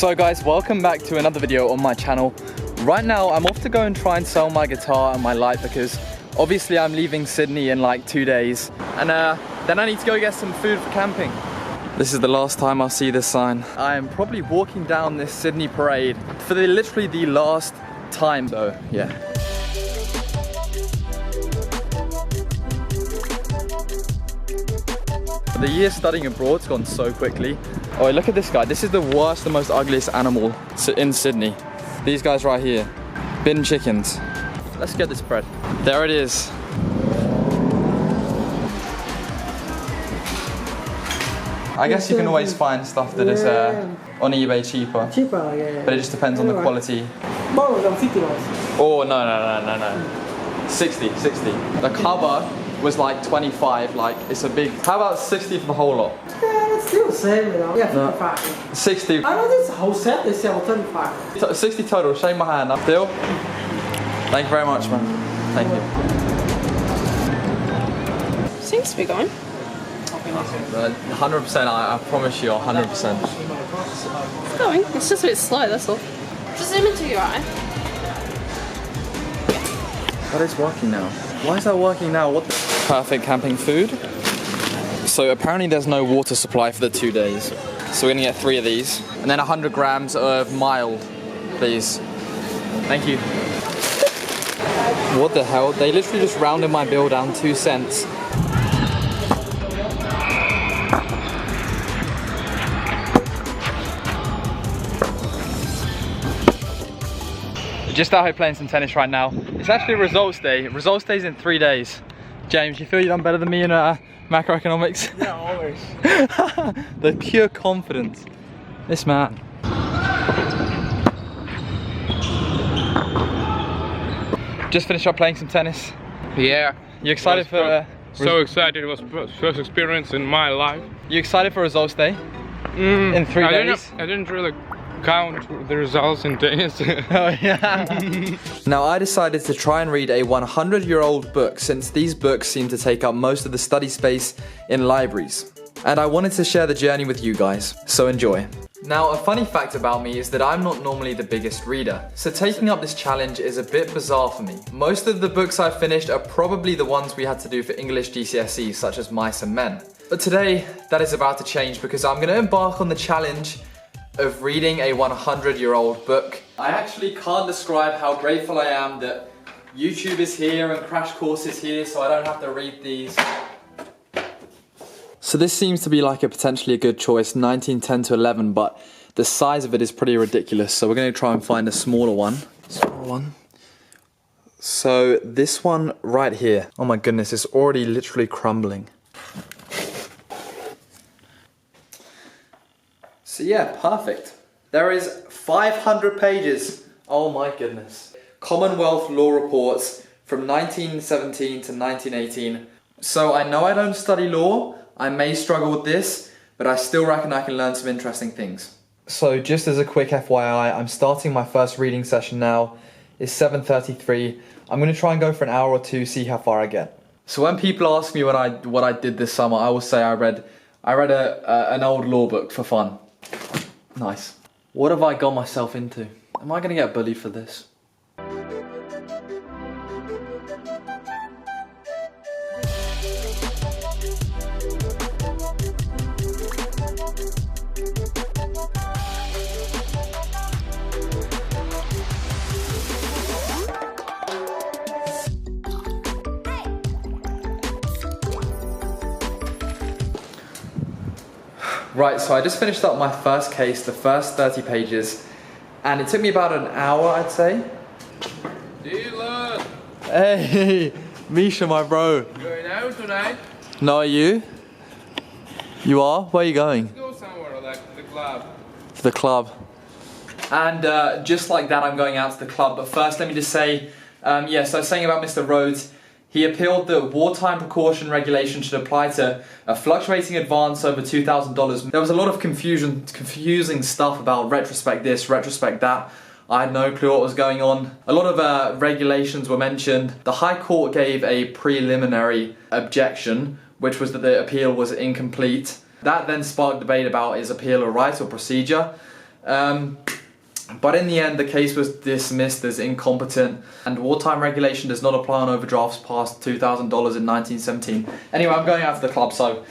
So guys, welcome back to another video on my channel. Right now I'm off to go and try and sell my guitar and my light because obviously I'm leaving Sydney in like 2 days, and then I need to go get some food for camping. This is the last time I'll see this sign. I am probably walking down this Sydney parade for literally the last time, so yeah. The year studying abroad's gone so quickly. Oh, look at this guy. This is the worst and most ugliest animal in Sydney. These guys right here. Bin chickens. Let's get this bread. There it is. I guess you can always find stuff that is on eBay cheaper. Cheaper, yeah. But it just depends on the quality. Oh, no. 60. The cover was like 25, like it's a big. How about 60 for the whole lot? Yeah, it's still the same, you know. Yeah, 55. 60. I know this whole set they sell 35. 60 total, shake my hand up. Deal? Thank you very much, man. Thank you. Seems to be going. 100%, I promise you, 100%. It's going. It's just a bit slow, that's all. Just zoom into your eye. That is working now. Why is that working now? What the? Perfect camping food. So apparently there's no water supply for the 2 days. So we're gonna get 3 of these. And then 100 grams of mild, please. Thank you. What the hell? They literally just rounded my bill down 2 cents. Just out here playing some tennis right now. It's actually results day. Results day's in 3 days. James, you feel you've done better than me in macroeconomics? Yeah, always. The pure confidence. This man. Just finished up playing some tennis. Yeah. You excited for? So excited! It was first experience in my life. You excited for results day? In 3 days. I didn't really count the results in tennis. Oh yeah. Now I decided to try and read a 100-year-old book, since these books seem to take up most of the study space in libraries. And I wanted to share the journey with you guys, so enjoy. Now a funny fact about me is that I'm not normally the biggest reader, so taking up this challenge is a bit bizarre for me. Most of the books I've finished are probably the ones we had to do for English GCSE, such as Mice and Men. But today, that is about to change because I'm going to embark on the challenge of reading a 100-year-old book. I actually can't describe how grateful I am that YouTube is here and Crash Course is here, so I don't have to read these. So this seems to be like a potentially a good choice, 1910 to 11, but the size of it is pretty ridiculous, so we're going to try and find a smaller one. So this one right here, oh my goodness, it's already literally crumbling. So yeah, perfect. There is 500 pages. Oh my goodness. Commonwealth Law Reports from 1917 to 1918. So I know I don't study law, I may struggle with this, but I still reckon I can learn some interesting things. So just as a quick FYI, I'm starting my first reading session now. It's 7:33. I'm going to try and go for an hour or two, see how far I get. So when people ask me what I did this summer, I will say I read an old law book for fun. Nice. What have I got myself into? Am I going to get bullied for this? Right, so I just finished up my first case, the first 30 pages, and it took me about an hour, I'd say. Dylan! Hey, Misha, my bro. Going out tonight? No, are you? You are? Where are you going? Let's go somewhere, like the club. To the club. And just like that, I'm going out to the club. But first, let me just say, so I was saying about Mr. Rhodes. He appealed that wartime precaution regulation should apply to a fluctuating advance over $2,000. There was a lot of confusing stuff about retrospect this, retrospect that. I had no clue what was going on. A lot of regulations were mentioned. The High Court gave a preliminary objection, which was that the appeal was incomplete. That then sparked debate about is appeal a right or procedure. But in the end, the case was dismissed as incompetent, and wartime regulation does not apply on overdrafts past $2,000 in 1917. Anyway, I'm going out to the club, so...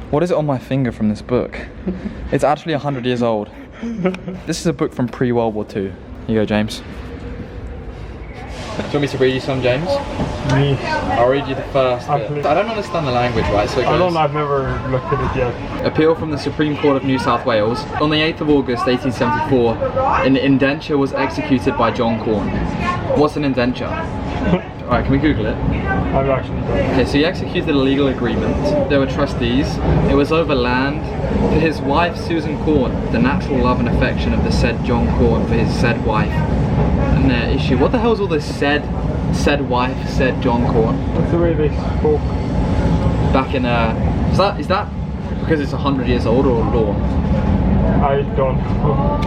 What is it on my finger from this book? It's actually 100 years old. This is a book from pre-World War II. Here you go, James. Do you want me to read you some, James? Me. I'll read you the first bit. I don't understand the language, right? So it goes, I've never looked at it yet. Appeal from the Supreme Court of New South Wales. On the 8th of August 1874, an indenture was executed by John Corn. What's an indenture? Alright, can we Google it? I've actually done it. Okay, so he executed a legal agreement. There were trustees. It was over land for his wife Susan Corn, the natural love and affection of the said John Corn for his said wife. And their issue. What the hell is all this said wife, said John Corn? That's the way they spoke. Back in is that because it's 100 years old or law? I don't know.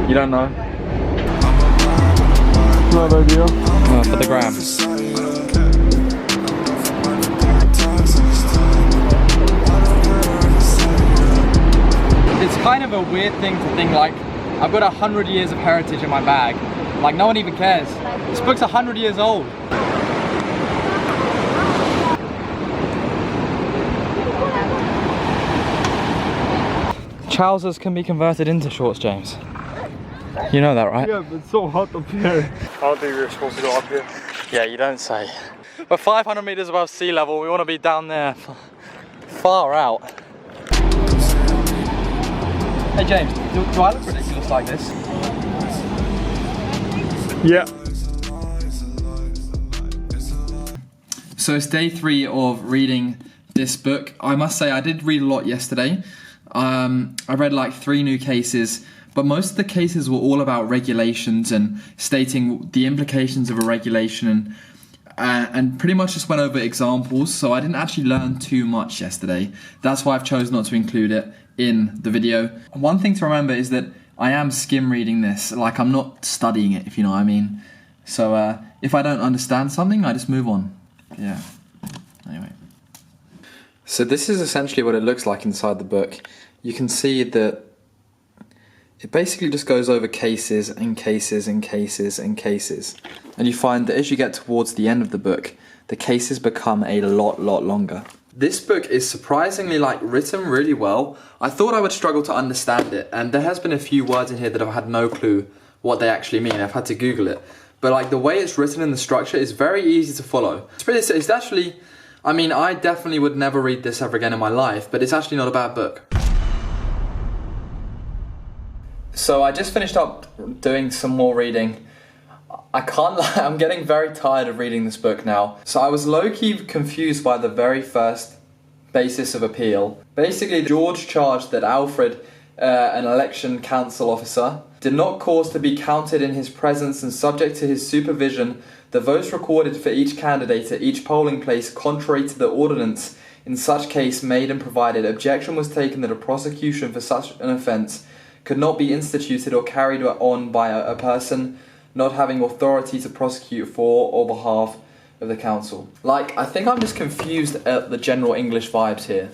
You don't know? No idea. Oh, for the gram. It's kind of a weird thing to think, like, I've got 100 years of heritage in my bag. Like, no one even cares. This book's 100 years old. Trousers can be converted into shorts, James. You know that, right? Yeah, but it's so hot up here. I don't think we're supposed to go up here. Yeah, you don't say. We're 500 meters above sea level. We want to be down there, far out. Hey James, do I look ridiculous like this? Yeah. So it's day 3 of reading this book. I must say I did read a lot yesterday. I read like 3 new cases, but most of the cases were all about regulations and stating the implications of a regulation, and pretty much just went over examples. So I didn't actually learn too much yesterday. That's why I've chosen not to include it in the video. One thing to remember is that I am skim reading this, like I'm not studying it, if you know what I mean. So if I don't understand something, I just move on. Yeah, anyway. So this is essentially what it looks like inside the book. You can see that it basically just goes over cases and cases and cases and cases. And you find that as you get towards the end of the book, the cases become a lot longer. This book is surprisingly written really well. I thought I would struggle to understand it, and there has been a few words in here that I've had no clue what they actually mean. I've had to Google it. But the way it's written and the structure is very easy to follow. It's actually, I mean, I definitely would never read this ever again in my life, but it's actually not a bad book. So I just finished up doing some more reading. I can't lie, I'm getting very tired of reading this book now. So I was low-key confused by the very first basis of appeal. Basically, George charged that Alfred, an election council officer, did not cause to be counted in his presence and subject to his supervision the votes recorded for each candidate at each polling place contrary to the ordinance in such case made and provided objection was taken that a prosecution for such an offence could not be instituted or carried on by a person not having authority to prosecute for or behalf of the council. I think I'm just confused at the general English vibes here.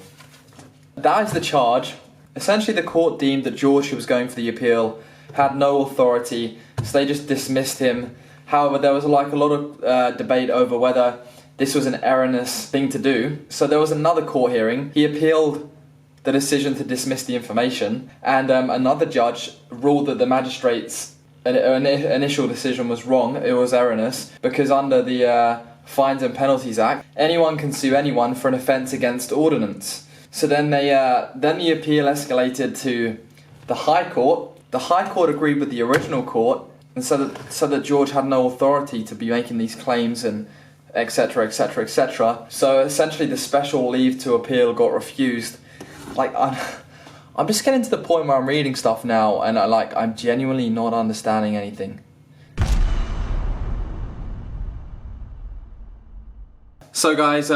That is the charge. Essentially, the court deemed that George, who was going for the appeal, had no authority, so they just dismissed him. However, there was a lot of debate over whether this was an erroneous thing to do. So there was another court hearing. He appealed the decision to dismiss the information, and another judge ruled that the magistrate's initial decision was wrong. It was erroneous, because under the Fines and Penalties Act, anyone can sue anyone for an offence against ordinance. So then the appeal escalated to the High Court. The High Court agreed with the original court, and said that George had no authority to be making these claims, and etc, etc, etc. So essentially the special leave to appeal got refused. I'm just getting to the point where I'm reading stuff now, and I'm genuinely not understanding anything. So guys,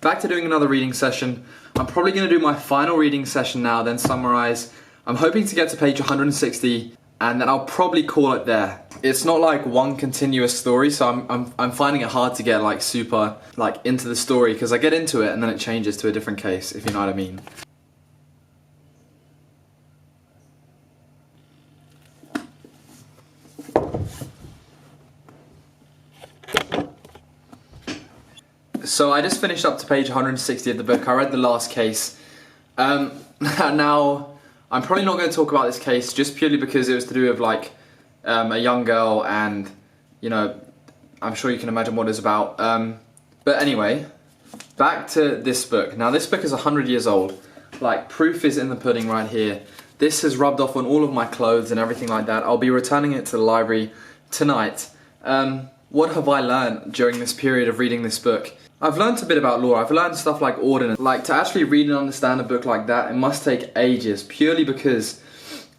back to doing another reading session. I'm probably going to do my final reading session now, then summarise. I'm hoping to get to page 160 and then I'll probably call it there. It's not like one continuous story, so I'm finding it hard to get like super like into the story, because I get into it and then it changes to a different case, if you know what I mean. So I just finished up to page 160 of the book. I read the last case. Now, I'm probably not going to talk about this case just purely because it was to do with like a young girl, and you know, I'm sure you can imagine what it's about. But anyway, back to this book. Now this book is 100 years old. Like, proof is in the pudding right here. This has rubbed off on all of my clothes and everything like that. I'll be returning it to the library tonight. What have I learned during this period of reading this book? I've learned a bit about law. I've learned stuff like ordinance. Like, to actually read and understand a book like that, it must take ages, purely because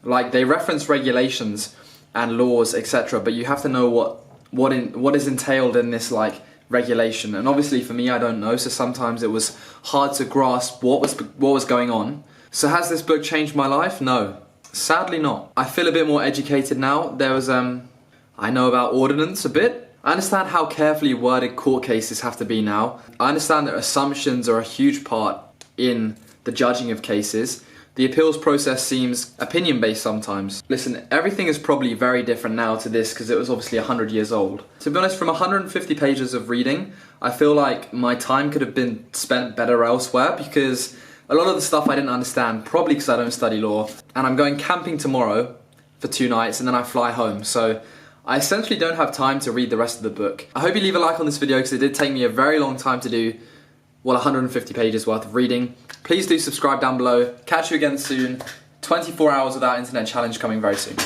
like they reference regulations and laws, etc., but you have to know what is entailed in this like regulation. And obviously for me, I don't know, so sometimes it was hard to grasp what was going on. So has this book changed my life? No, sadly not. I feel a bit more educated now. There was I know about ordinance a bit. I understand how carefully worded court cases have to be now. I understand that assumptions are a huge part in the judging of cases. The appeals process seems opinion-based sometimes. Listen, everything is probably very different now to this because it was obviously 100 years old. To be honest, from 150 pages of reading, I feel like my time could have been spent better elsewhere, because a lot of the stuff I didn't understand, probably because I don't study law, and I'm going camping tomorrow for 2 nights and then I fly home. So I essentially don't have time to read the rest of the book. I hope you leave a like on this video because it did take me a very long time to do, well, 150 pages worth of reading. Please do subscribe down below. Catch you again soon. 24 hours without internet challenge coming very soon.